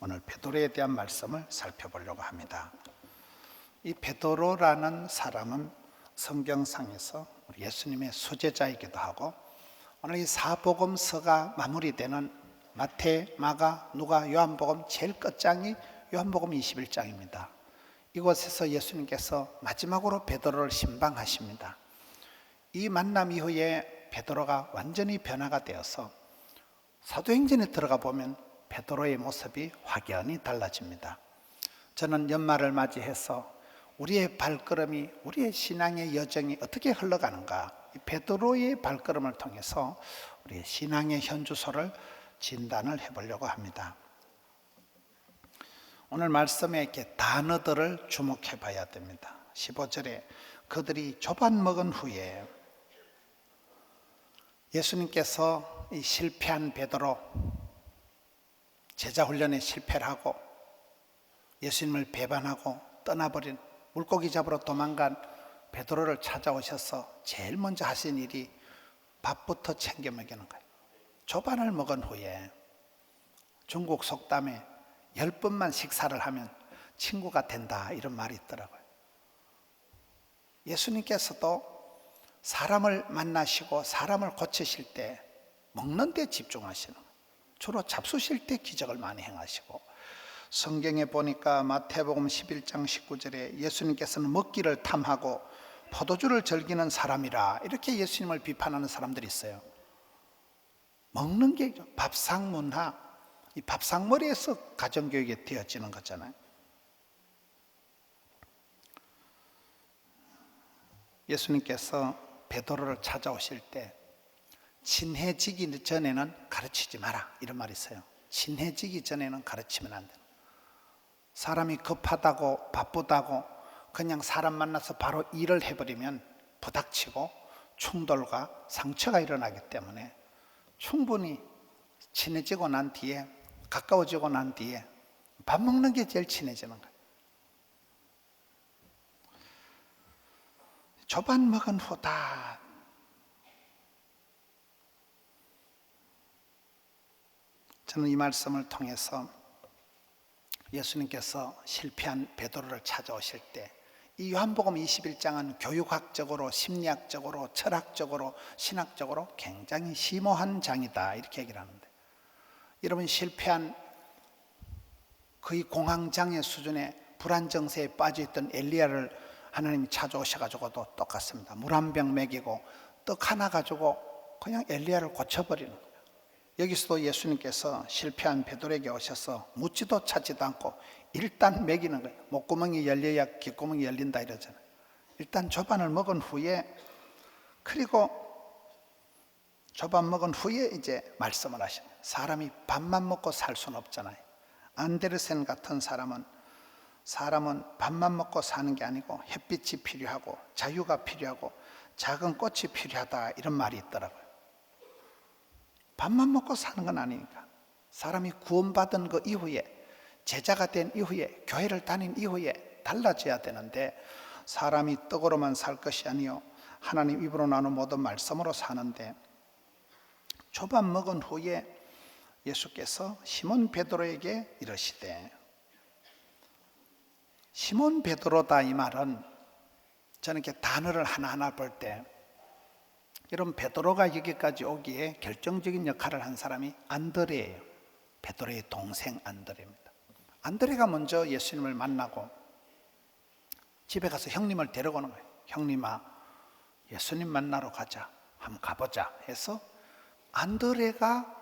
오늘 베드로에 대한 말씀을 살펴보려고 합니다. 이 베드로라는 사람은 성경상에서 예수님의 수제자이기도 하고, 오늘 이 사복음서가 마무리되는 마태, 마가, 누가, 요한복음 제일 끝장이 요한복음 21장입니다. 이곳에서 예수님께서 마지막으로 베드로를 신방하십니다. 이 만남 이후에 베드로가 완전히 변화가 되어서 사도행전에 들어가 보면 베드로의 모습이 확연히 달라집니다. 저는 연말을 맞이해서 우리의 발걸음이, 우리의 신앙의 여정이 어떻게 흘러가는가, 이 베드로의 발걸음을 통해서 우리의 신앙의 현주소를 진단을 해보려고 합니다. 오늘 말씀에 이렇게 단어들을 주목해 봐야 됩니다. 15절에 그들이 조반 먹은 후에, 예수님께서 이 실패한 베드로, 제자 훈련에 실패를 하고 예수님을 배반하고 떠나버린, 물고기 잡으러 도망간 베드로를 찾아오셔서 제일 먼저 하신 일이 밥부터 챙겨 먹이는 거예요. 조반을 먹은 후에, 중국 속담에 10번만 식사를 하면 친구가 된다, 이런 말이 있더라고요. 예수님께서도 사람을 만나시고 사람을 고치실 때 먹는 데 집중하시는 거예요. 주로 잡수실 때 기적을 많이 행하시고, 성경에 보니까 마태복음 11장 19절에 예수님께서는 먹기를 탐하고 포도주를 즐기는 사람이라, 이렇게 예수님을 비판하는 사람들이 있어요. 먹는 게 밥상 문화, 이 밥상머리에서 가정교육이 되어지는 거잖아요. 예수님께서 베드로를 찾아오실 때 친해지기 전에는 가르치지 마라, 이런 말이 있어요. 친해지기 전에는 가르치면 안 돼요. 사람이 급하다고 바쁘다고 그냥 사람 만나서 바로 일을 해버리면 부닥치고 충돌과 상처가 일어나기 때문에 충분히 친해지고 난 뒤에, 가까워지고 난 뒤에 밥 먹는 게 제일 친해지는 거예요. 조반 먹은 후다. 저는 이 말씀을 통해서 예수님께서 실패한 베드로를 찾아오실 때, 이 요한복음 21장은 교육학적으로, 심리학적으로, 철학적으로, 신학적으로 굉장히 심오한 장이다, 이렇게 얘기를 하는데, 여러분, 실패한 거의 공황장애 수준의 불안정세에 빠져있던 엘리야를 하나님이 찾아오셔가지고도 똑같습니다. 물 한 병 먹이고 떡 하나 가지고 그냥 엘리야를 고쳐버리는 거예요. 여기서도 예수님께서 실패한 베드로에게 오셔서 묻지도 찾지도 않고 일단 먹이는 거예요. 목구멍이 열려야 귓구멍이 열린다, 이러잖아요. 일단 조반을 먹은 후에, 그리고 조반 먹은 후에 이제 말씀을 하시는 거예요. 사람이 밥만 먹고 살 수는 없잖아요. 안데르센 같은 사람은 밥만 먹고 사는 게 아니고 햇빛이 필요하고 자유가 필요하고 작은 꽃이 필요하다, 이런 말이 있더라고요. 밥만 먹고 사는 건 아니니까, 사람이 구원받은 그 이후에, 제자가 된 이후에, 교회를 다닌 이후에 달라져야 되는데, 사람이 떡으로만 살 것이 아니요 하나님 입으로 나오는 모든 말씀으로 사는데, 조반 먹은 후에 예수께서 시몬 베드로에게 이르시되, 시몬 베드로다, 이 말은 저는 이렇게 단어를 하나하나 볼 때, 여러분, 베드로가 여기까지 오기에 결정적인 역할을 한 사람이 안드레예요. 베드로의 동생 안드레입니다. 안드레가 먼저 예수님을 만나고 집에 가서 형님을 데려오는 거예요. 형님아, 예수님 만나러 가자, 한번 가보자 해서 안드레가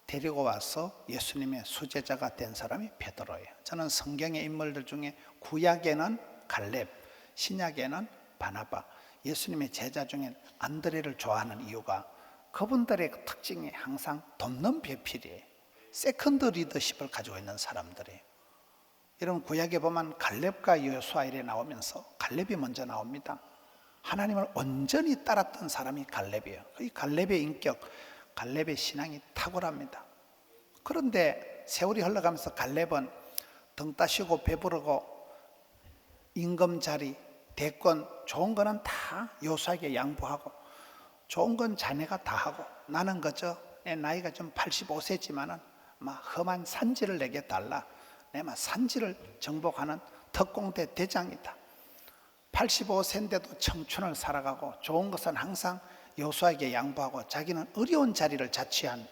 데리고 와서 예수님의 수제자가 된 사람이 베드로예요. 저는 성경의 인물들 중에 구약에는 갈렙, 신약에는 바나바, 예수님의 제자 중에 안드레를 좋아하는 이유가 그분들의 특징이 항상 돕는 배필이에요. 세컨드 리더십을 가지고 있는 사람들이에요. 여러분, 구약에 보면 갈렙과 여호수아 일에 나오면서 갈렙이 먼저 나옵니다. 하나님을 온전히 따랐던 사람이 갈렙이에요. 이 갈렙의 인격, 갈렙의 신앙이 탁월합니다. 그런데 세월이 흘러가면서 갈렙은 등 따시고 배부르고 임금자리, 대권, 좋은 거는 다 여호수아에게 양보하고, 좋은 건 자네가 다 하고, 나는 그저 내 나이가 좀 85세지만은 막 험한 산지를 내게 달라, 내가 산지를 정복하는 특공대 대장이다. 85세인데도 청춘을 살아가고 좋은 것은 항상 여호수아에게 양보하고 자기는 어려운 자리를 자취한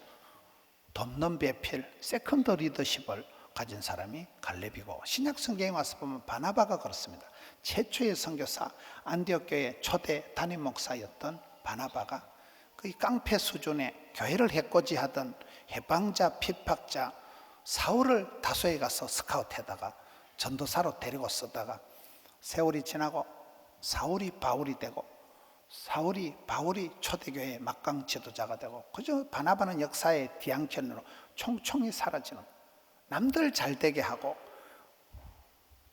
돕는 배필, 세컨드 리더십을 가진 사람이 갈렙이고, 신약 성경에 와서 보면 바나바가 그렇습니다. 최초의 선교사, 안디옥 교회 초대 담임 목사였던 바나바가 거의 깡패 수준의 교회를 해코지하던 해방자, 핍박자 사울을 다소에 가서 스카우트해다가 전도사로 데리고 쓰다가 세월이 지나고 사울이 바울이 되고, 사울이 바울이 초대교회의 막강 지도자가 되고, 그저 바나바는 역사의 뒤안견으로 총총히 사라지는, 남들 잘 되게 하고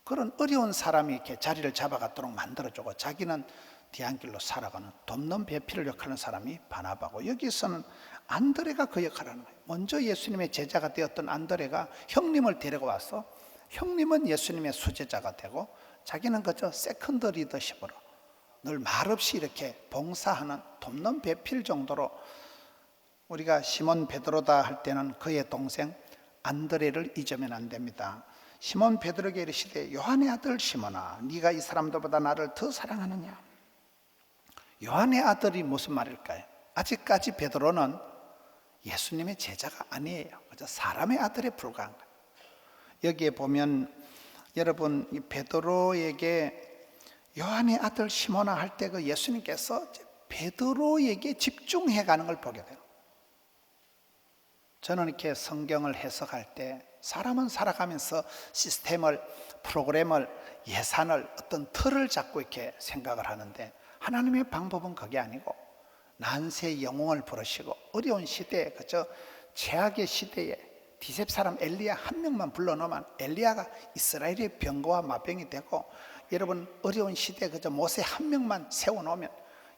그런 어려운 사람이 이렇게 자리를 잡아가도록 만들어주고 자기는 뒤안길로 살아가는 돕는 배필을 역할하는 사람이 바나바고, 여기서는 안드레가 그 역할을 하는 거예요. 먼저 예수님의 제자가 되었던 안드레가 형님을 데리고 와서 형님은 예수님의 수제자가 되고 자기는 그저 세컨드 리더십으로 늘 말없이 이렇게 봉사하는 돕는 배필 정도로, 우리가 시몬 베드로다 할 때는 그의 동생 안드레를 잊으면 안 됩니다. 시몬 베드로에게 이르시되 요한의 아들 시몬아, 네가 이 사람들보다 나를 더 사랑하느냐. 요한의 아들이 무슨 말일까요? 아직까지 베드로는 예수님의 제자가 아니에요. 그저 사람의 아들에 불과한 거예요. 여기에 보면 여러분, 이 베드로에게 요한의 아들 시몬아 할 때 그 예수님께서 베드로에게 집중해 가는 걸 보게 돼요. 저는 이렇게 성경을 해석할 때 사람은 살아가면서 시스템을, 프로그램을, 예산을, 어떤 틀을 잡고 이렇게 생각을 하는데, 하나님의 방법은 그게 아니고 난세의 영웅을 부르시고 어려운 시대에, 그저 최악의 시대에 디셉 사람 엘리야 한 명만 불러놓으면 엘리야가 이스라엘의 병거와 마병이 되고, 여러분 어려운 시대에 그저 모세 한 명만 세워놓으면,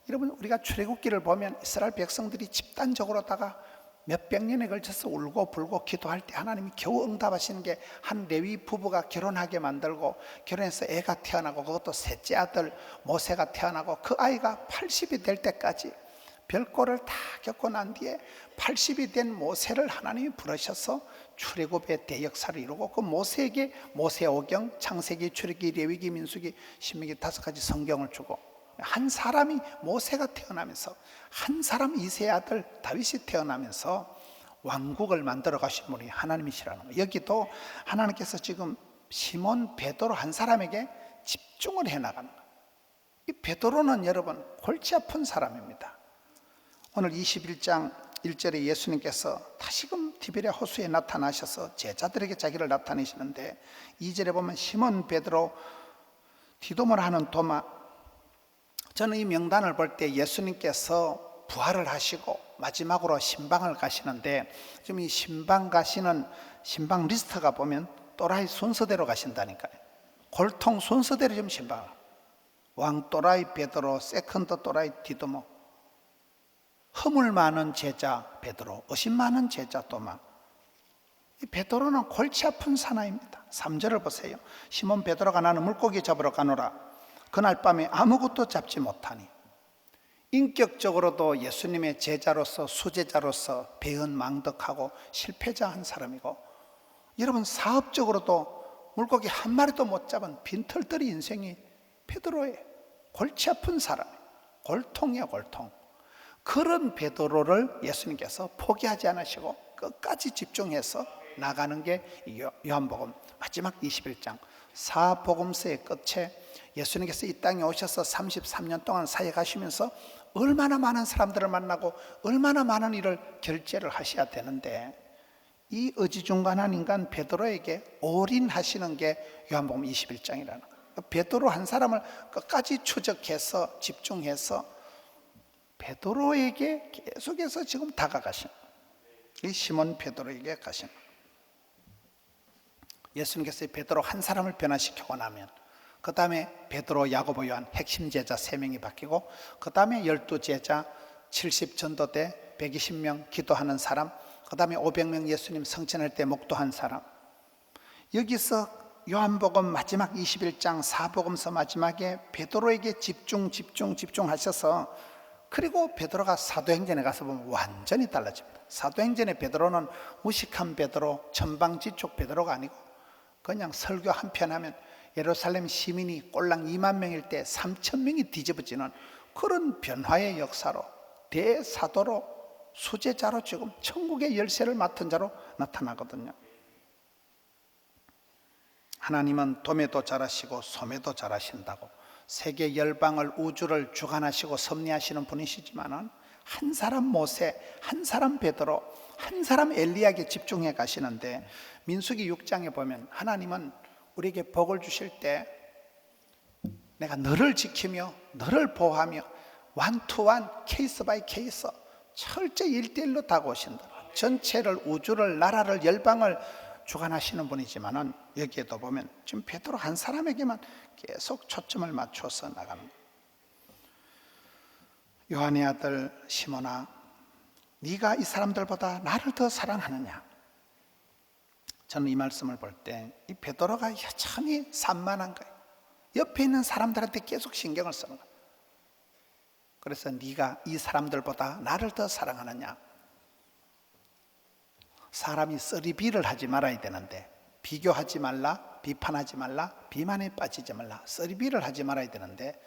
여러분 우리가 출애굽기를 보면 이스라엘 백성들이 집단적으로다가 몇백 년에 걸쳐서 울고 불고 기도할 때 하나님이 겨우 응답하시는 게, 한 레위 부부가 결혼하게 만들고 결혼해서 애가 태어나고 그것도 셋째 아들 모세가 태어나고 그 아이가 80이 될 때까지 별꼴을 다 겪고 난 뒤에 80이 된 모세를 하나님이 부르셔서 출애굽의 대역사를 이루고, 그 모세에게 모세오경, 창세기, 출애굽기, 레위기, 민수기, 신명기 5가지 성경을 주고, 한 사람이 모세가 태어나면서, 한 사람 이세의 아들 다윗이 태어나면서 왕국을 만들어 가신 분이 하나님이시라는 거예요. 여기도 하나님께서 지금 시몬 베드로 한 사람에게 집중을 해 나가는 거예요. 이 베드로는 여러분 골치 아픈 사람입니다. 오늘 21장 1절에 예수님께서 다시금 디베랴 호수에 나타나셔서 제자들에게 자기를 나타내시는데, 2절에 보면 시몬 베드로, 디도모라 하는 도마. 저는 이 명단을 볼 때 예수님께서 부활을 하시고 마지막으로 신방을 가시는데, 지금 이 신방 가시는 신방 리스트가 보면 또라이 순서대로 가신다니까요. 골통 순서대로 지금 신방을, 왕 또라이 베드로, 세컨드 또라이 디도모, 허물 많은 제자 베드로, 의심 많은 제자 도마. 이 베드로는 골치 아픈 사나이입니다. 3절을 보세요. 시몬 베드로가 나는 물고기 잡으러 가노라. 그날 밤에 아무것도 잡지 못하니. 인격적으로도 예수님의 제자로서, 수제자로서 배은망덕하고 실패자 한 사람이고, 여러분 사업적으로도 물고기 한 마리도 못 잡은 빈털터리 인생이 베드로의 골치 아픈 사람, 골통이야 골통. 그런 베드로를 예수님께서 포기하지 않으시고 끝까지 집중해서 나가는 게 요한복음 마지막 21장 사복음서의 끝에 예수님께서 이 땅에 오셔서 33년 동안 사역하시면서 얼마나 많은 사람들을 만나고 얼마나 많은 일을 결제를 하셔야 되는데, 이 어지중간한 인간 베드로에게 올인하시는 게 요한복음 21장이라는 거예요. 베드로 한 사람을 끝까지 추적해서 집중해서 베드로에게 계속해서 지금 다가가신, 이 시몬 베드로에게 가신, 예수님께서 베드로 한 사람을 변화시키고 나면 그 다음에 베드로, 야고보, 요한 핵심 제자 3명이 바뀌고, 그 다음에 12제자, 70 전도대 120명 기도하는 사람, 그 다음에 500명 예수님 성천할 때 목도한 사람. 여기서 요한복음 마지막 21장 사복음서 마지막에 베드로에게 집중하셔서, 그리고 베드로가 사도행전에 가서 보면 완전히 달라집니다. 사도행전의 베드로는 무식한 베드로, 천방지축 베드로가 아니고 그냥 설교 한 편 하면 예루살렘 시민이 꼴랑 2만 명일 때 3천 명이 뒤집어지는 그런 변화의 역사로 대사도로 수제자로 지금 천국의 열쇠를 맡은 자로 나타나거든요. 하나님은 돔에도 잘하시고 솜에도 잘하신다고 세계 열방을 우주를 주관하시고 섭리하시는 분이시지만은 한 사람 모세, 한 사람 베드로, 한 사람 엘리야에게 집중해 가시는데 민수기 6장에 보면 하나님은 우리에게 복을 주실 때 내가 너를 지키며 너를 보호하며 완투완 케이스 바이 케이스 철저히 1대1로 다가오신다. 전체를 우주를 나라를 열방을 주관하시는 분이지만은 여기에도 보면 지금 베드로 한 사람에게만 계속 초점을 맞춰서 나갑니다. 요한의 아들 시몬아, 네가 이 사람들보다 나를 더 사랑하느냐? 저는 이 말씀을 볼 때 이 베드로가 여전히 산만한 거예요. 옆에 있는 사람들한테 계속 신경을 쓰는 거예요. 그래서 네가 이 사람들보다 나를 더 사랑하느냐? 사람이 쓰리비를 하지 말아야 되는데 비교하지 말라, 비판하지 말라, 비만에 빠지지 말라, 쓰리비를 하지 말아야 되는데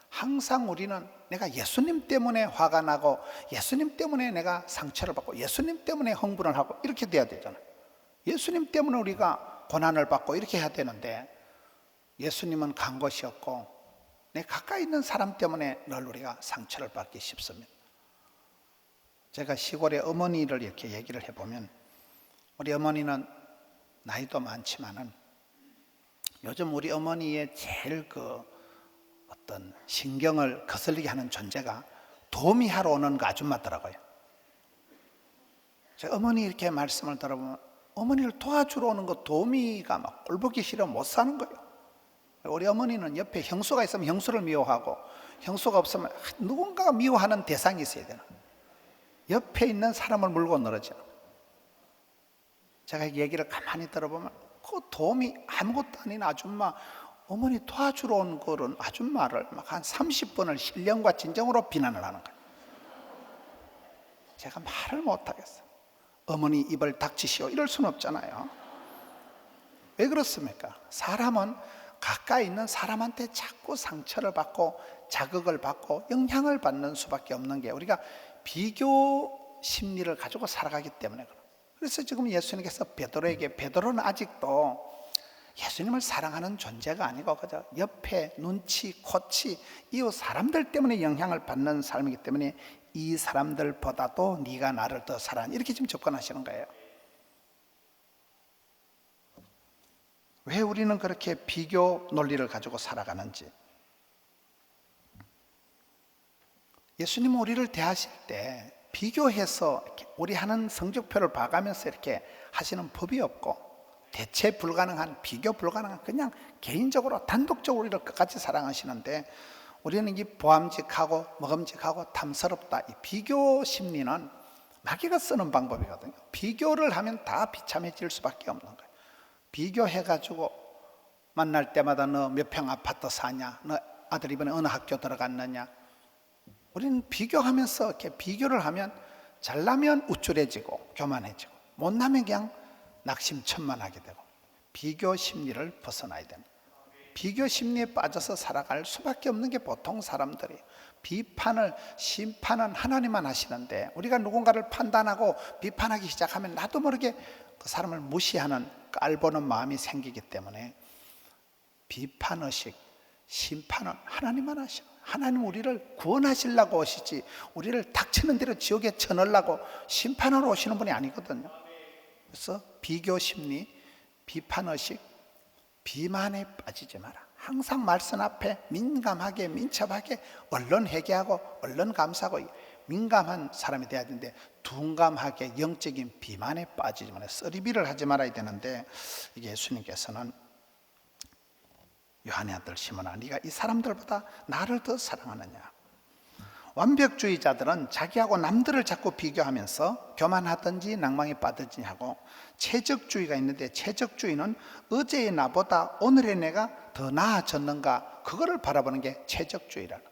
항상 우리는 내가 예수님 때문에 화가 나고 예수님 때문에 내가 상처를 받고 예수님 때문에 흥분을 하고 이렇게 돼야 되잖아요. 예수님 때문에 우리가 고난을 받고 이렇게 해야 되는데 예수님은 간 것이 없고 내 가까이 있는 사람 때문에 늘 우리가 상처를 받기 쉽습니다. 제가 시골의 어머니를 이렇게 얘기를 해보면 우리 어머니는 나이도 많지만은 요즘 우리 어머니의 제일 어떤 신경을 거슬리게 하는 존재가 도미하러 오는 그 아줌마더라고요. 제 어머니 이렇게 말씀을 들어보면 어머니를 도와주러 오는 거 도미가 막 꼴보기 싫어 못 사는 거예요. 우리 어머니는 옆에 형수가 있으면 형수를 미워하고 형수가 없으면 누군가가 미워하는 대상이 있어야 되나. 옆에 있는 사람을 물고 늘어지는 거예요. 제가 얘기를 가만히 들어보면 그 도미 아무것도 아닌 아줌마 어머니 도와주러 온 그런 아줌마를 막 한 30번을 신령과 진정으로 비난을 하는 거예요. 제가 말을 못하겠어요. 어머니 입을 닥치시오 이럴 수는 없잖아요. 왜 그렇습니까? 사람은 가까이 있는 사람한테 자꾸 상처를 받고 자극을 받고 영향을 받는 수밖에 없는 게 우리가 비교 심리를 가지고 살아가기 때문에 그래요. 그래서 지금 예수님께서 베드로에게 베드로는 아직도 예수님을 사랑하는 존재가 아니고 그저 옆에 눈치, 코치, 이웃 사람들 때문에 영향을 받는 삶이기 때문에 이 사람들보다도 네가 나를 더 사랑하니 이렇게 지금 접근하시는 거예요. 왜 우리는 그렇게 비교 논리를 가지고 살아가는지. 예수님은 우리를 대하실 때 비교해서 우리 하는 성적표를 봐가면서 이렇게 하시는 법이 없고 대체 불가능한, 비교 불가능한 그냥 개인적으로 단독적으로 우리를 끝까지 사랑하시는데 우리는 이 보암직하고 먹음직하고 탐스럽다 이 비교 심리는 마귀가 쓰는 방법이거든요. 비교를 하면 다 비참해질 수밖에 없는 거예요. 비교해가지고 만날 때마다 너 몇 평 아파트 사냐, 너 아들 이번에 어느 학교 들어갔느냐. 우리는 비교하면서 이렇게 비교를 하면 잘나면 우쭐해지고 교만해지고 못나면 그냥 낙심천만하게 되고 비교 심리를 벗어나야 됩니다. 비교 심리에 빠져서 살아갈 수밖에 없는 게 보통 사람들이 비판을 심판은 하나님만 하시는데 우리가 누군가를 판단하고 비판하기 시작하면 나도 모르게 그 사람을 무시하는 깔보는 마음이 생기기 때문에 비판의식, 심판은 하나님만 하셔. 하나님 우리를 구원하시려고 오시지 우리를 닥치는 대로 지옥에 쳐넣으려고 심판하러 오시는 분이 아니거든요. 그래서 비교 심리, 비판의식, 비만에 빠지지 마라. 항상 말씀 앞에 민감하게 민첩하게 얼른 회개하고 얼른 감사하고 민감한 사람이 돼야 되는데 둔감하게 영적인 비만에 빠지지 마라. 쓰리비를 하지 말아야 되는데 이게 예수님께서는 요한의 아들 시몬아 네가 이 사람들보다 나를 더 사랑하느냐. 완벽주의자들은 자기하고 남들을 자꾸 비교하면서 교만하든지 낭망에 빠지든지 하고 최적주의가 있는데 최적주의는 어제의 나보다 오늘의 내가 더 나아졌는가 그거를 바라보는 게 최적주의라는.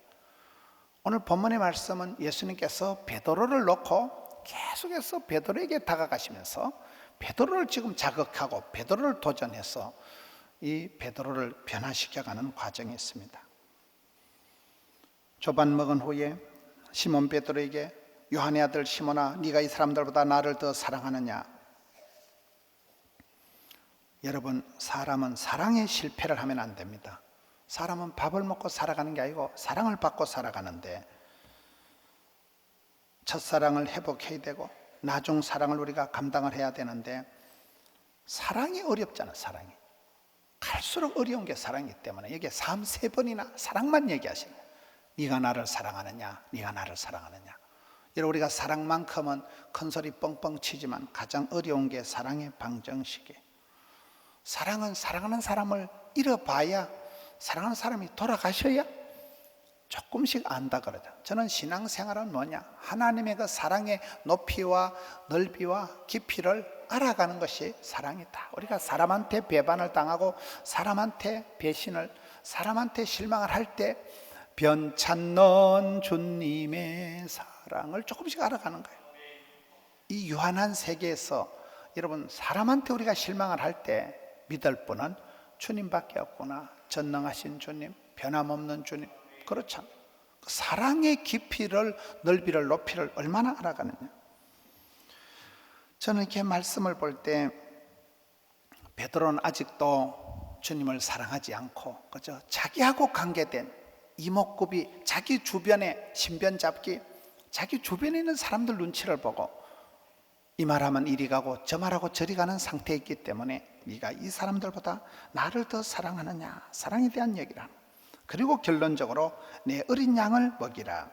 오늘 본문의 말씀은 예수님께서 베드로를 놓고 계속해서 베드로에게 다가가시면서 베드로를 지금 자극하고 베드로를 도전해서 이 베드로를 변화시켜가는 과정이 있습니다. 조반 먹은 후에 시몬 베드로에게 요한의 아들 시몬아, 네가 이 사람들보다 나를 더 사랑하느냐? 여러분, 사람은 사랑에 실패를 하면 안 됩니다. 사람은 밥을 먹고 살아가는 게 아니고 사랑을 받고 살아가는데, 첫사랑을 회복해야 되고 나중 사랑을 우리가 감당을 해야 되는데, 사랑이 어렵잖아. 사랑이 갈수록 어려운 게 사랑이기 때문에 여기에 3-4번이나 사랑만 얘기하시네. 네가 나를 사랑하느냐, 네가 나를 사랑하느냐. 여러분, 우리가 사랑만큼은 큰소리 뻥뻥 치지만 가장 어려운 게 사랑의 방정식이에요. 사랑은 사랑하는 사람을 잃어봐야, 사랑하는 사람이 돌아가셔야 조금씩 안다 그러죠. 저는 신앙생활은 뭐냐, 하나님의 그 사랑의 높이와 넓이와 깊이를 알아가는 것이 사랑이다. 우리가 사람한테 배반을 당하고 사람한테 배신을, 사람한테 실망을 할 때 변찬넌 주님의 사랑을 조금씩 알아가는 거예요. 이 유한한 세계에서 여러분, 사람한테 우리가 실망을 할 때 믿을 분은 주님밖에 없구나. 전능하신 주님, 변함없는 주님. 그렇잖아. 사랑의 깊이를, 넓이를, 높이를 얼마나 알아가느냐. 저는 이렇게 말씀을 볼 때 베드로는 아직도 주님을 사랑하지 않고, 그죠? 자기하고 관계된 이목구비, 자기 주변에 신변 잡기, 자기 주변에 있는 사람들 눈치를 보고 이 말하면 이리 가고 저 말하고 저리 가는 상태에 있기 때문에 네가 이 사람들보다 나를 더 사랑하느냐, 사랑에 대한 얘기를 하는. 그리고 결론적으로 내 어린 양을 먹이라.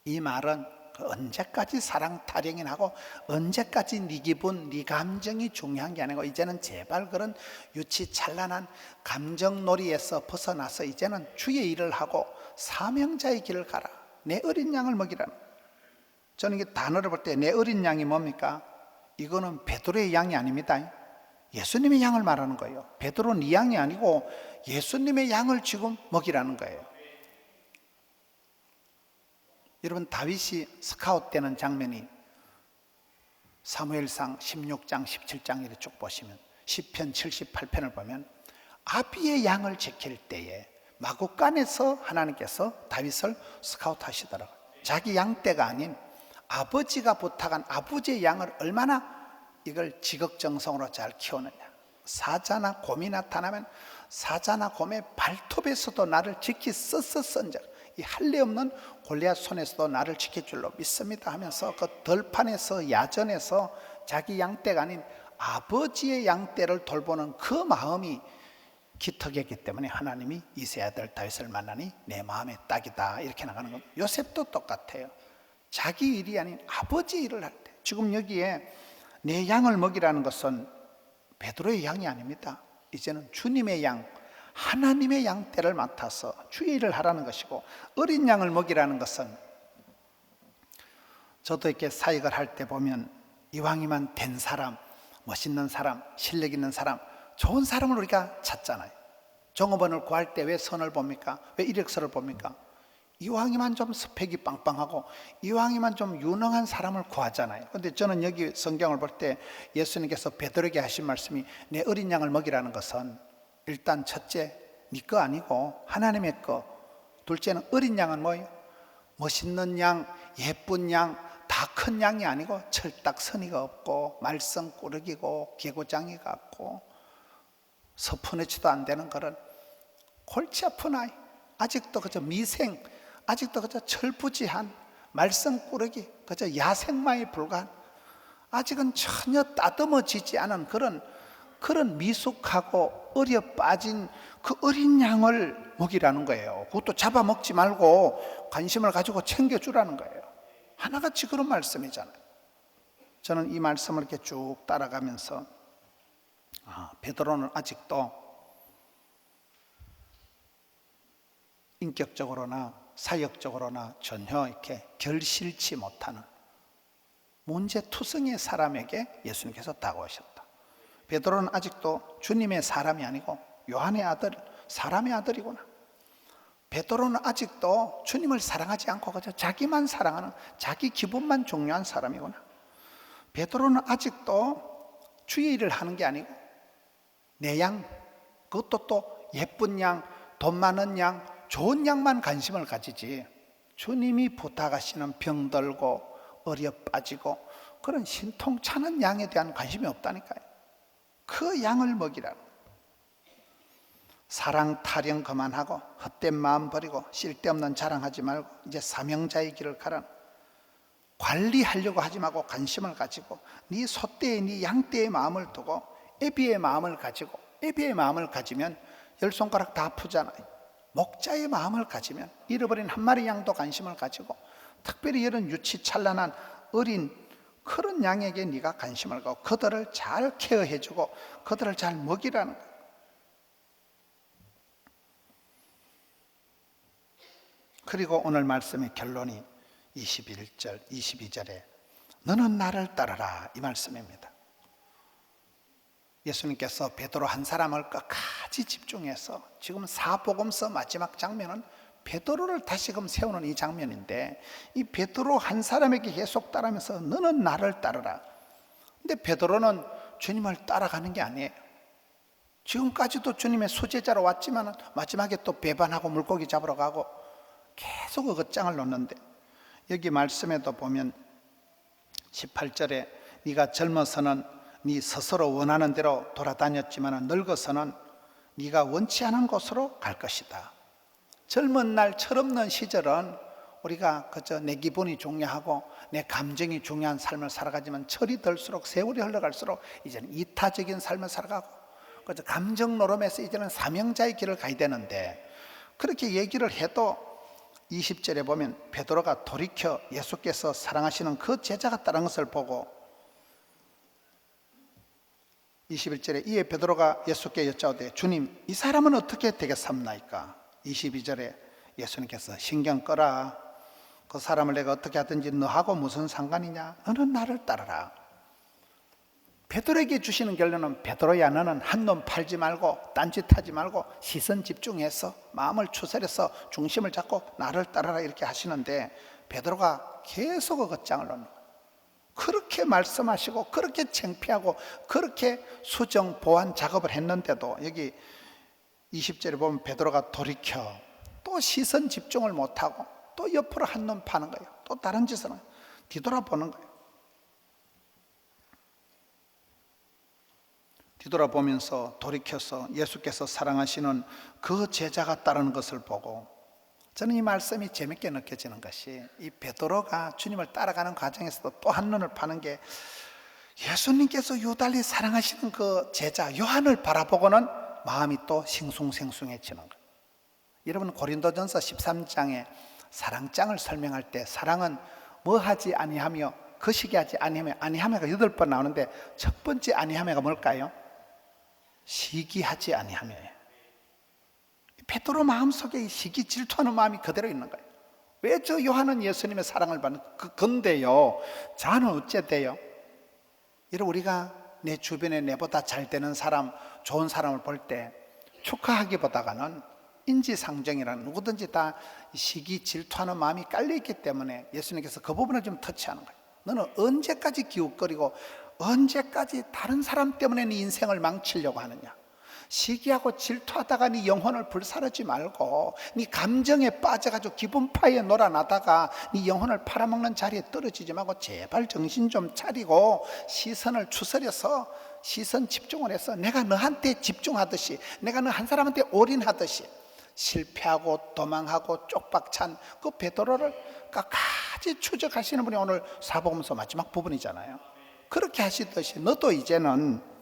이 말은 언제까지 사랑 타령이나고 언제까지 네 기분, 네 감정이 중요한 게 아니고, 이제는 제발 그런 유치찬란한 감정놀이에서 벗어나서 이제는 주의 일을 하고 사명자의 길을 가라. 내 어린 양을 먹이라. 저는 이게 단어를 볼 때 내 어린 양이 뭡니까? 이거는 베드로의 양이 아닙니다. 예수님의 양을 말하는 거예요. 베드로는 이 양이 아니고 예수님의 양을 지금 먹이라는 거예요. 여러분, 다윗이 스카웃 되는 장면이 사무엘상 16장, 17장 이렇게 쭉 보시면, 시편 78편을 보면 아비의 양을 지킬 때에 마구간에서 하나님께서 다윗을 스카웃 하시더라고요. 자기 양떼가 아닌 아버지가 부탁한 아버지의 양을 얼마나 이걸 지극정성으로 잘 키우느냐. 사자나 곰이 나타나면 사자나 곰의 발톱에서도 나를 지키 썼었은즉 이 할례 없는 골리앗 손에서도 나를 지킬 줄로 믿습니다 하면서 그 들판에서, 야전에서 자기 양떼가 아닌 아버지의 양떼를 돌보는 그 마음이 기특했기 때문에 하나님이 이새의 아들 다윗을 만나니 내 마음의 딱이다, 이렇게 나가는 겁니다. 요셉도 똑같아요. 자기 일이 아닌 아버지 일을 할 때, 지금 여기에 내 양을 먹이라는 것은 베드로의 양이 아닙니다. 이제는 주님의 양, 하나님의 양떼를 맡아서 주의 일을 하라는 것이고, 어린 양을 먹이라는 것은, 저도 이렇게 사역을 할 때 보면 이왕이면 된 사람, 멋있는 사람, 실력 있는 사람, 좋은 사람을 우리가 찾잖아요. 종업원을 구할 때 왜 선을 봅니까? 왜 이력서를 봅니까? 이왕이면 좀 스펙이 빵빵하고 이왕이면 좀 유능한 사람을 구하잖아요. 그런데 저는 여기 성경을 볼 때 예수님께서 베드로에게 하신 말씀이 내 어린 양을 먹이라는 것은, 일단 첫째 네 거 아니고 하나님의 거, 둘째는 어린 양은 뭐예요? 멋있는 양, 예쁜 양, 다 큰 양이 아니고 철딱서니가 없고 말썽꾸러기고 개구장이 같고 서푼해치도 안 되는 그런 골치 아픈 아이, 아직도 그저 미생, 아직도 그저 철부지한 말썽꾸러기, 그저 야생마에 불과한, 아직은 전혀 따듬어지지 않은 그런 미숙하고 어려 빠진 그 어린 양을 먹이라는 거예요. 그것도 잡아먹지 말고 관심을 가지고 챙겨주라는 거예요. 하나같이 그런 말씀이잖아요. 저는 이 말씀을 이렇게 쭉 따라가면서 베드로는 아직도 인격적으로나 사역적으로나 전혀 이렇게 결실치 못하는 문제투성이의 사람에게 예수님께서 다가오셨다. 베드로는 아직도 주님의 사람이 아니고 요한의 아들, 사람의 아들이구나. 베드로는 아직도 주님을 사랑하지 않고 그저 자기만 사랑하는, 자기 기분만 중요한 사람이구나. 베드로는 아직도 주의 일을 하는 게 아니고 내 양, 그것도 또 예쁜 양, 돈 많은 양, 좋은 양만 관심을 가지지 주님이 부탁하시는 병들고 어려 빠지고 그런 신통찮은 양에 대한 관심이 없다니까요. 그 양을 먹이라는, 사랑 타령 그만하고 헛된 마음 버리고 쓸데없는 자랑하지 말고 이제 사명자의 길을 가라. 관리하려고 하지 말고 관심을 가지고 네 소떼에 네 양떼의 마음을 두고 애비의 마음을 가지고, 애비의 마음을 가지면 열 손가락 다 아프잖아요. 목자의 마음을 가지면 잃어버린 한 마리 양도 관심을 가지고, 특별히 이런 유치찬란한 어린 그런 양에게 네가 관심을 갖고 그들을 잘 케어해주고 그들을 잘 먹이라는 거예요. 그리고 오늘 말씀의 결론이 21절, 22절에 너는 나를 따르라 이 말씀입니다. 예수님께서 베드로 한 사람을 끝까지 집중해서, 지금 사복음서 마지막 장면은 베드로를 다시금 세우는 이 장면인데, 이 베드로 한 사람에게 계속 따르면서 너는 나를 따르라. 근데 베드로는 주님을 따라가는 게 아니에요. 지금까지도 주님의 수제자로 왔지만 마지막에 또 배반하고 물고기 잡으러 가고 계속 어긋장을 놓는데, 여기 말씀에도 보면 18절에 네가 젊어서는 네 스스로 원하는 대로 돌아다녔지만 늙어서는 네가 원치 않은 곳으로 갈 것이다. 젊은 날 철없는 시절은 우리가 그저 내 기분이 중요하고 내 감정이 중요한 삶을 살아가지만, 철이 들수록, 세월이 흘러갈수록 이제는 이타적인 삶을 살아가고 그저 감정 노름에서 이제는 사명자의 길을 가야 되는데, 그렇게 얘기를 해도 20절에 보면 베드로가 돌이켜 예수께서 사랑하시는 그 제자 같다는 것을 보고, 21절에 이에 베드로가 예수께 여짜오되 주님 이 사람은 어떻게 되겠습니까? 22절에 예수님께서 신경 꺼라. 그 사람을 내가 어떻게 하든지 너하고 무슨 상관이냐? 너는 나를 따르라. 베드로에게 주시는 결론은, 베드로야 너는 한눈 팔지 말고 딴짓하지 말고 시선 집중해서 마음을 추스려서 중심을 잡고 나를 따르라 이렇게 하시는데, 베드로가 계속 어긋장을 놓는 거예요. 그렇게 말씀하시고 그렇게 창피하고 그렇게 수정 보완 작업을 했는데도 여기 20절에 보면 베드로가 돌이켜 또 시선 집중을 못하고 또 옆으로 한눈 파는 거예요. 또 다른 짓을 뒤돌아보는 거예요. 뒤돌아보면서 돌이켜서 예수께서 사랑하시는 그 제자가 따르는 것을 보고, 저는 이 말씀이 재밌게 느껴지는 것이, 이 베드로가 주님을 따라가는 과정에서도 또 한눈을 파는 게, 예수님께서 유달리 사랑하시는 그 제자 요한을 바라보고는 마음이 또 싱숭생숭해지는 거예요. 여러분 고린도전서 13장에 사랑장을 설명할 때 사랑은 뭐 하지 아니하며 거시기 하지 아니하며, 아니하며가 8번 나오는데 첫 번째 아니하며가 뭘까요? 시기하지 아니하며예요. 베드로 마음속에 이 시기 질투하는 마음이 그대로 있는 거예요. 왜 저 요한은 예수님의 사랑을 받는 건데요, 저는 어째돼요? 이런 우리가 내 주변에 내보다 잘 되는 사람, 좋은 사람을 볼 때 축하하기보다는 인지상정이라는, 누구든지 다 시기 질투하는 마음이 깔려있기 때문에 예수님께서 그 부분을 좀 터치하는 거예요. 너는 언제까지 기웃거리고 언제까지 다른 사람 때문에 네 인생을 망치려고 하느냐? 시기하고 질투하다가 네 영혼을 불사르지 말고, 네 감정에 빠져가지고 기분파에 놀아나다가 네 영혼을 팔아먹는 자리에 떨어지지 말고 제발 정신 좀 차리고 시선을 추스려서 시선 집중을 해서 내가 너한테 집중하듯이, 내가 너 한 사람한테 올인하듯이, 실패하고 도망하고 쪽박찬 그 베드로를 끝까지 추적하시는 분이 오늘 사복음서 마지막 부분이잖아요. 그렇게 하시듯이 너도 이제는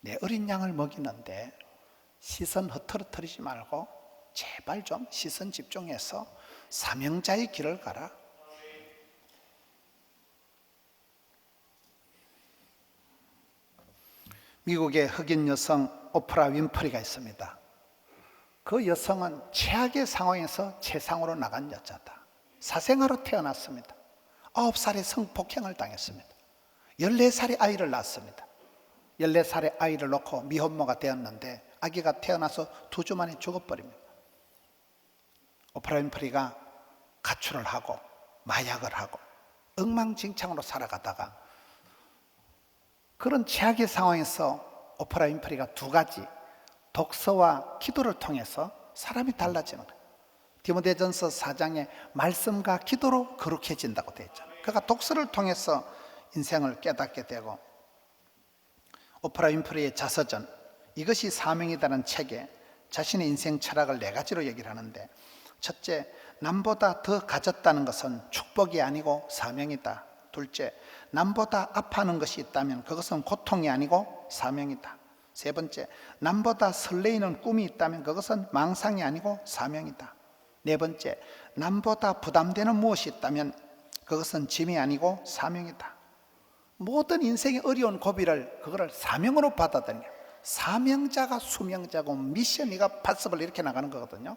내 어린 양을 먹이는데 시선 흐트러뜨리지 말고 제발 좀 시선 집중해서 사명자의 길을 가라. 미국의 흑인 여성 오프라 윈프리가 있습니다. 그 여성은 최악의 상황에서 최상으로 나간 여자다. 사생아로 태어났습니다. 9살에 성폭행을 당했습니다. 14살에 아이를 낳았습니다. 14살에 아이를 놓고 미혼모가 되었는데 아기가 태어나서 2주 만에 죽어버립니다. 오프라 윈프리가 가출을 하고 마약을 하고 엉망진창으로 살아가다가 그런 최악의 상황에서 오프라 윈프리가 두 가지, 독서와 기도를 통해서 사람이 달라지는 거예요. 디모데전서 4장에 말씀과 기도로 거룩해진다고 되어 있잖아요. 그가 독서를 통해서 인생을 깨닫게 되고, 오프라 윈프리의 자서전, 이것이 사명이다는 책에 자신의 인생 철학을 네 가지로 얘기를 하는데, 첫째, 남보다 더 가졌다는 것은 축복이 아니고 사명이다. 둘째, 남보다 아파하는 것이 있다면 그것은 고통이 아니고 사명이다. 세 번째, 남보다 설레이는 꿈이 있다면 그것은 망상이 아니고 사명이다. 네 번째, 남보다 부담되는 무엇이 있다면 그것은 짐이 아니고 사명이다. 모든 인생의 어려운 고비를 그거를 사명으로 받아들이는 거예요. 사명자가 수명자고 미션이가 파서블 이렇게 나가는 거거든요.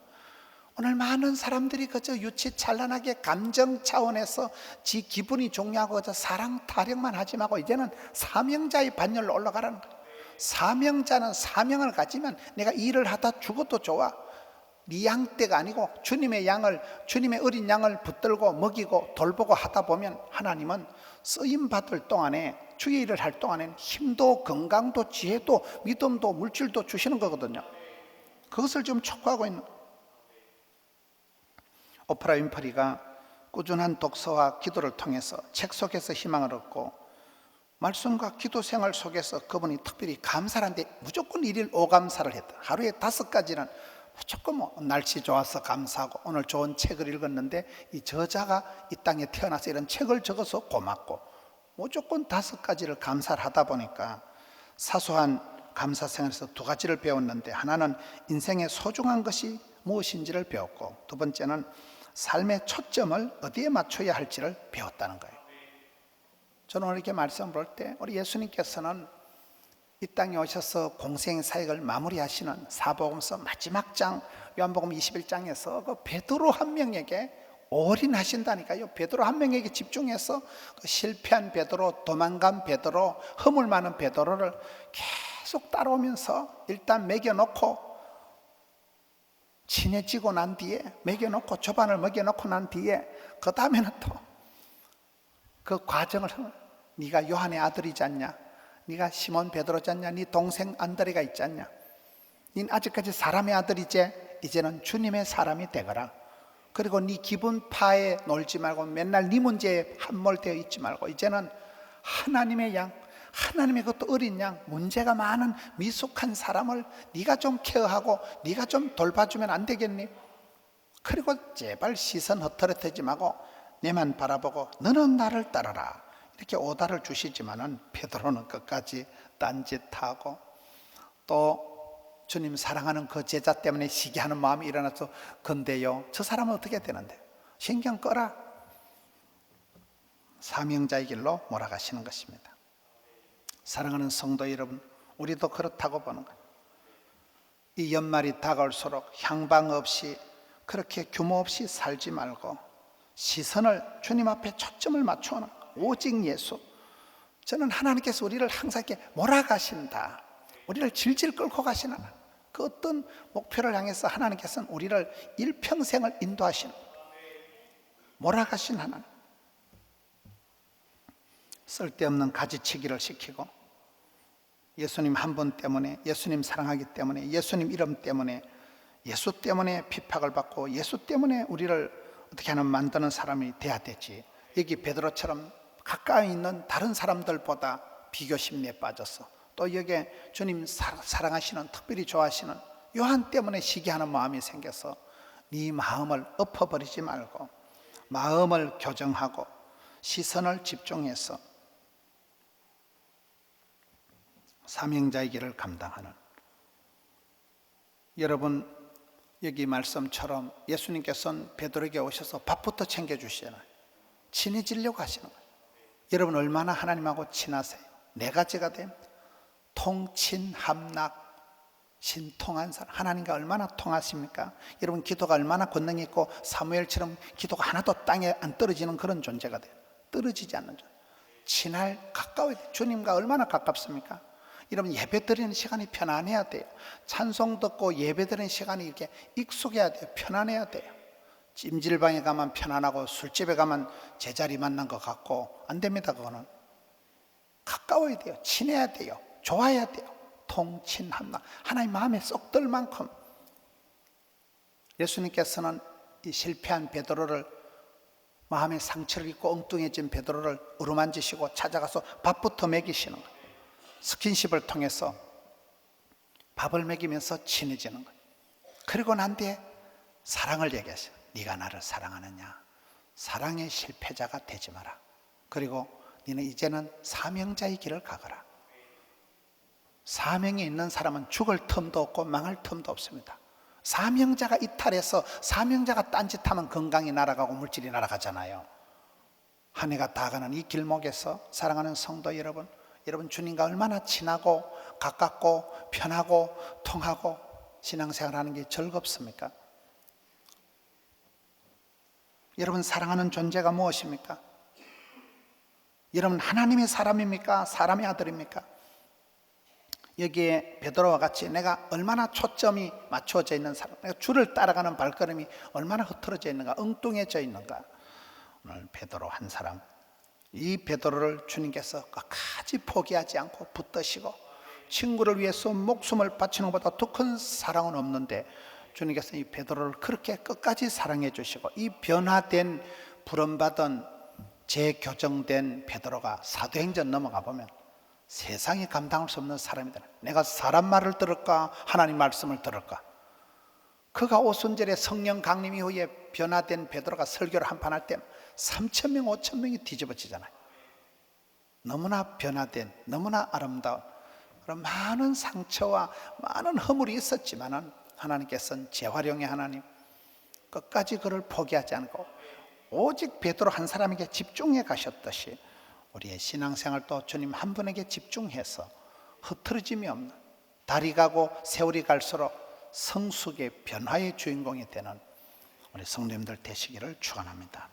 오늘 많은 사람들이 그저 유치찬란하게 감정 차원에서 지 기분이 중요하고 그저 사랑 타령만 하지 말고 이제는 사명자의 반열로 올라가라는 거예요. 사명자는 사명을 가지면 내가 일을 하다 죽어도 좋아. 네 양떼가 아니고 주님의 양을, 주님의 어린 양을 붙들고 먹이고 돌보고 하다 보면 하나님은 쓰임 받을 동안에, 주의 일을 할 동안에는 힘도 건강도 지혜도 믿음도 물질도 주시는 거거든요. 그것을 좀 촉구하고 있는 거예요. 오프라 윈프리가 꾸준한 독서와 기도를 통해서 책 속에서 희망을 얻고, 말씀과 기도 생활 속에서 그분이 특별히 감사를 하는데 무조건 일일 오감사를 했다. 하루에 5가지는 무조건 날씨 좋아서 감사하고, 오늘 좋은 책을 읽었는데 이 저자가 이 땅에 태어나서 이런 책을 적어서 고맙고, 무조건 5가지를 감사를 하다 보니까 사소한 감사 생활에서 2가지를 배웠는데, 하나는 인생의 소중한 것이 무엇인지를 배웠고, 두 번째는 삶의 초점을 어디에 맞춰야 할지를 배웠다는 거예요. 저는 오늘 이렇게 말씀을 볼 때 우리 예수님께서는 이 땅에 오셔서 공생 사역을 마무리하시는 사복음서 마지막 장 요한복음 21장에서 그 베드로 한 명에게 올인하신다니까요. 베드로 한 명에게 집중해서 그 실패한 베드로, 도망간 베드로, 허물 많은 베드로를 계속 따라오면서 일단 먹여놓고, 친해지고 난 뒤에 먹여놓고 조반을 먹여놓고 난 뒤에 그 다음에는 또 그 과정을, 네가 요한의 아들이지 않냐, 네가 시몬 베드로지 않냐, 네 동생 안드레가 있지 않냐, 넌 아직까지 사람의 아들이지, 이제는 주님의 사람이 되거라. 그리고 네 기분 파에 놀지 말고 맨날 네 문제에 함몰되어 있지 말고 이제는 하나님의 양, 하나님의 그것도 어린 양, 문제가 많은 미숙한 사람을 네가 좀 케어하고 네가 좀 돌봐주면 안 되겠니? 그리고 제발 시선 흐트러뜨리지 말고 내만 바라보고 너는 나를 따르라, 이렇게 오다를 주시지만은 베드로는 끝까지 딴짓하고, 또 주님 사랑하는 그 제자 때문에 시기하는 마음이 일어나서 근데요, 저 사람은 어떻게 되는데? 신경 꺼라. 사명자의 길로 몰아가시는 것입니다. 사랑하는 성도 여러분, 우리도 그렇다고 보는 거예요. 이 연말이 다가올수록 향방 없이 그렇게 규모 없이 살지 말고 시선을 주님 앞에 초점을 맞추는 오직 예수. 저는 하나님께서 우리를 항상 이렇게 몰아가신다, 우리를 질질 끌고 가시는 그 어떤 목표를 향해서 하나님께서는 우리를 일평생을 인도하시는, 몰아가신 하나님. 쓸데없는 가지치기를 시키고, 예수님 한 분 때문에, 예수님 사랑하기 때문에, 예수님 이름 때문에, 예수 때문에 핍박을 받고 예수 때문에 우리를 어떻게 하는 만드는 사람이 돼야 되지. 여기 베드로처럼 가까이 있는 다른 사람들보다 비교심리에 빠져서, 또 여기에 주님 사랑하시는, 특별히 좋아하시는 요한 때문에 시기하는 마음이 생겨서 네 마음을 엎어버리지 말고 마음을 교정하고 시선을 집중해서 사명자의 길을 감당하는, 여러분 여기 말씀처럼 예수님께서는 베드로에게 오셔서 밥부터 챙겨주시잖아요. 친해지려고 하시는 거예요. 여러분 얼마나 하나님하고 친하세요? 4가지가 됩니다. 통친합락, 신통한 사람. 하나님과 얼마나 통하십니까? 여러분 기도가 얼마나 권능이 있고 사무엘처럼 기도가 하나도 땅에 안 떨어지는 그런 존재가 돼요. 떨어지지 않는 존재. 친할, 가까워야 돼요. 주님과 얼마나 가깝습니까? 여러분 예배 드리는 시간이 편안해야 돼요. 찬송 듣고 예배 드리는 시간이 이렇게 익숙해야 돼요. 편안해야 돼요. 찜질방에 가면 편안하고 술집에 가면 제자리 만난 것 같고 안 됩니다. 그거는 가까워야 돼요. 친해야 돼요. 좋아야 돼요. 통친합나. 하나님 마음에 쏙 들 만큼. 예수님께서는 이 실패한 베드로를, 마음에 상처를 입고 엉뚱해진 베드로를 어루만지시고 찾아가서 밥부터 먹이시는 거예요. 스킨십을 통해서 밥을 먹이면서 친해지는 거예요. 그리고 난 뒤에 사랑을 얘기하세요. 네가 나를 사랑하느냐? 사랑의 실패자가 되지 마라. 그리고 너는 이제는 사명자의 길을 가거라. 사명이 있는 사람은 죽을 틈도 없고 망할 틈도 없습니다. 사명자가 이탈해서 사명자가 딴짓하면 건강이 날아가고 물질이 날아가잖아요. 한 해가 다 가는 이 길목에서 사랑하는 성도 여러분, 여러분 주님과 얼마나 친하고 가깝고 편하고 통하고 신앙생활하는 게 즐겁습니까? 여러분 사랑하는 존재가 무엇입니까? 여러분 하나님의 사람입니까? 사람의 아들입니까? 여기에 베드로와 같이 내가 얼마나 초점이 맞춰져 있는 사람, 내가 주를 따라가는 발걸음이 얼마나 흐트러져 있는가, 엉뚱해져 있는가. 오늘 베드로 한 사람, 이 베드로를 주님께서 끝까지 포기하지 않고 붙드시고 친구를 위해서 목숨을 바치는 것보다 더 큰 사랑은 없는데 주님께서 이 베드로를 그렇게 끝까지 사랑해 주시고 이 변화된 부름받은 재교정된 베드로가 사도행전 넘어가 보면 세상이 감당할 수 없는 사람이다. 내가 사람 말을 들을까 하나님 말씀을 들을까. 그가 오순절에 성령 강림 이후에 변화된 베드로가 설교를 한판 할 때 3,000명 5,000명이 뒤집어지잖아요. 너무나 변화된, 너무나 아름다운 그런 많은 상처와 많은 허물이 있었지만은 하나님께서는 재활용의 하나님, 끝까지 그를 포기하지 않고 오직 베드로 한 사람에게 집중해 가셨듯이 우리의 신앙생활도 주님 한 분에게 집중해서 흐트러짐이 없는, 달이 가고 세월이 갈수록 성숙의 변화의 주인공이 되는 우리 성도님들 되시기를 축원합니다.